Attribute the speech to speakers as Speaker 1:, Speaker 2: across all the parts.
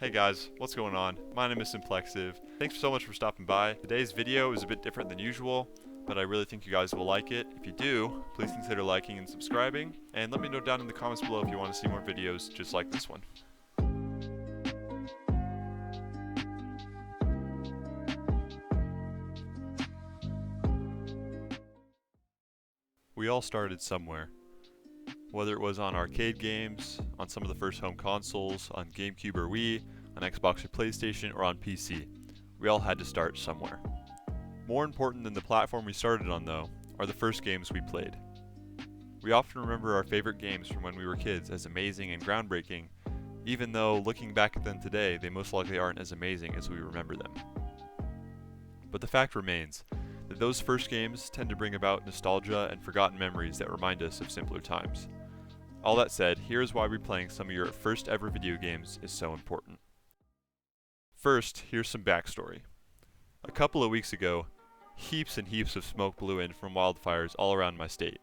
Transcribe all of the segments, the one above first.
Speaker 1: Hey guys, what's going on? My name is Simplexive. Thanks so much for stopping by. Today's video is a bit different than usual, but I really think you guys will like it. If you do, please consider liking and subscribing, and let me know down in the comments below if you want to see more videos just like this one. We all started somewhere. Whether it was on arcade games, on some of the first home consoles, on GameCube or Wii, on Xbox or PlayStation, or on PC. We all had to start somewhere. More important than the platform we started on, though, are the first games we played. We often remember our favorite games from when we were kids as amazing and groundbreaking, even though looking back at them today, they most likely aren't as amazing as we remember them. But the fact remains that those first games tend to bring about nostalgia and forgotten memories that remind us of simpler times. All that said, here's why replaying some of your first ever video games is so important. First, here's some backstory. A couple of weeks ago, heaps and heaps of smoke blew in from wildfires all around my state.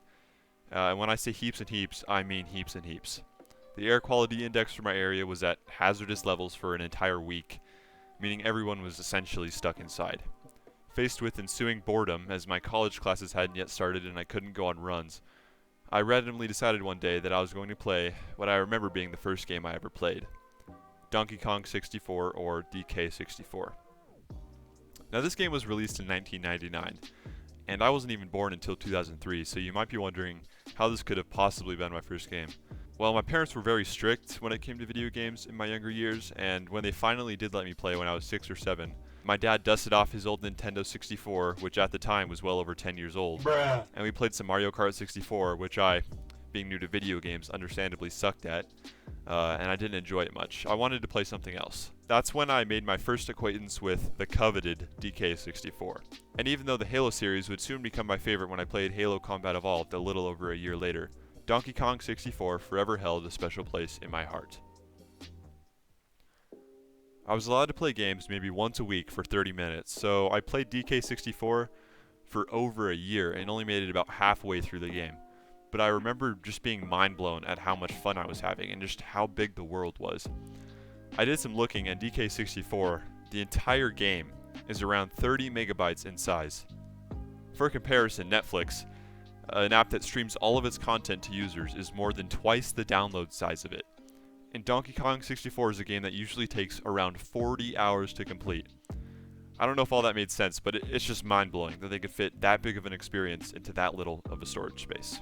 Speaker 1: And when I say heaps and heaps, I mean heaps and heaps. The air quality index for my area was at hazardous levels for an entire week, meaning everyone was essentially stuck inside. Faced with ensuing boredom, as my college classes hadn't yet started and I couldn't go on runs, I randomly decided one day that I was going to play what I remember being the first game I ever played, Donkey Kong 64 or DK64. Now this game was released in 1999, and I wasn't even born until 2003, so you might be wondering how this could have possibly been my first game. Well, my parents were very strict when it came to video games in my younger years, and when they finally did let me play when I was 6 or 7, my dad dusted off his old Nintendo 64, which at the time was well over 10 years old, and we played some Mario Kart 64, which I, being new to video games, understandably sucked at, and I didn't enjoy it much. I wanted to play something else. That's when I made my first acquaintance with the coveted DK64. And even though the Halo series would soon become my favorite when I played Halo Combat Evolved a little over a year later, Donkey Kong 64 forever held a special place in my heart. I was allowed to play games maybe once a week for 30 minutes, so I played DK64 for over a year and only made it about halfway through the game. But I remember just being mind blown at how much fun I was having and just how big the world was. I did some looking, and DK64, the entire game, is around 30 megabytes in size. For comparison, Netflix, an app that streams all of its content to users, is more than twice the download size of it. And Donkey Kong 64 is a game that usually takes around 40 hours to complete. I don't know if all that made sense, but it's just mind-blowing that they could fit that big of an experience into that little of a storage space.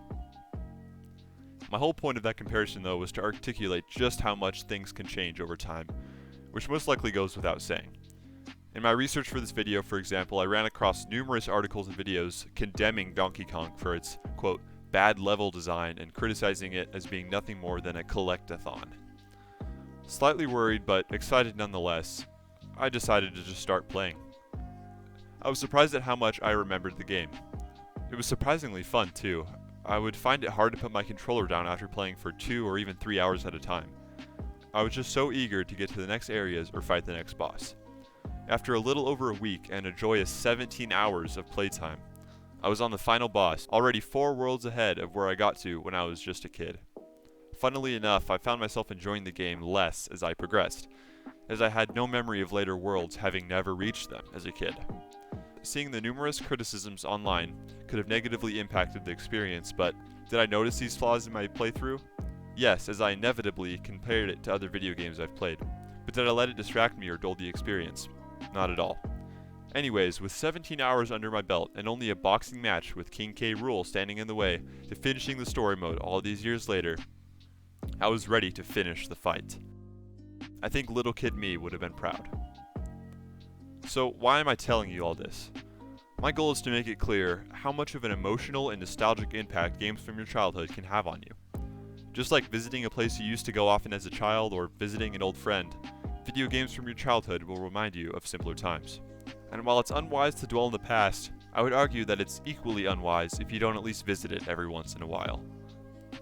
Speaker 1: My whole point of that comparison, though, was to articulate just how much things can change over time, which most likely goes without saying. In my research for this video, for example, I ran across numerous articles and videos condemning Donkey Kong for its, quote, bad level design and criticizing it as being nothing more than a collect-a-thon. Slightly worried, but excited nonetheless, I decided to just start playing. I was surprised at how much I remembered the game. It was surprisingly fun, too. I would find it hard to put my controller down after playing for 2 or even 3 hours at a time. I was just so eager to get to the next areas or fight the next boss. After a little over a week and a joyous 17 hours of playtime, I was on the final boss, already 4 worlds ahead of where I got to when I was just a kid. Funnily enough, I found myself enjoying the game less as I progressed, as I had no memory of later worlds having never reached them as a kid. Seeing the numerous criticisms online could have negatively impacted the experience, but did I notice these flaws in my playthrough? Yes, as I inevitably compared it to other video games I've played. But did I let it distract me or dull the experience? Not at all. Anyways, with 17 hours under my belt and only a boxing match with King K. Rool standing in the way to finishing the story mode all these years later, I was ready to finish the fight. I think little kid me would have been proud. So why am I telling you all this? My goal is to make it clear how much of an emotional and nostalgic impact games from your childhood can have on you. Just like visiting a place you used to go often as a child or visiting an old friend, video games from your childhood will remind you of simpler times. And while it's unwise to dwell in the past, I would argue that it's equally unwise if you don't at least visit it every once in a while.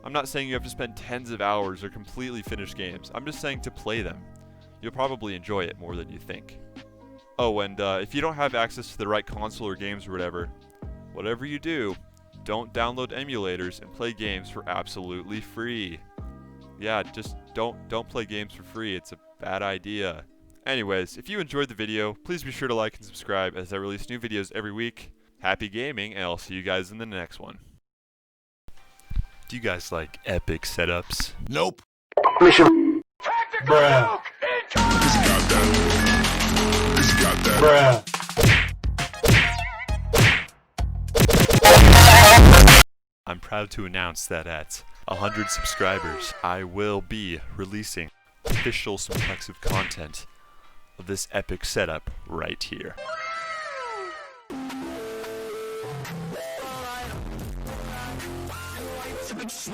Speaker 1: I'm not saying you have to spend tens of hours or completely finish games, I'm just saying to play them. You'll probably enjoy it more than you think. Oh, and if you don't have access to the right console or games or whatever you do, don't download emulators and play games for absolutely free. Yeah, just don't play games for free. It's a Bad idea. Anyways, if you enjoyed the video, please be sure to like and subscribe as I release new videos every week. Happy gaming, and I'll see you guys in the next one. Do you guys like epic setups?
Speaker 2: Nope.
Speaker 3: Mission.
Speaker 2: Bruh. Bruh.
Speaker 1: I'm proud to announce that at 100 subscribers, I will be releasing official Simplexive content of this epic setup right here.
Speaker 4: It's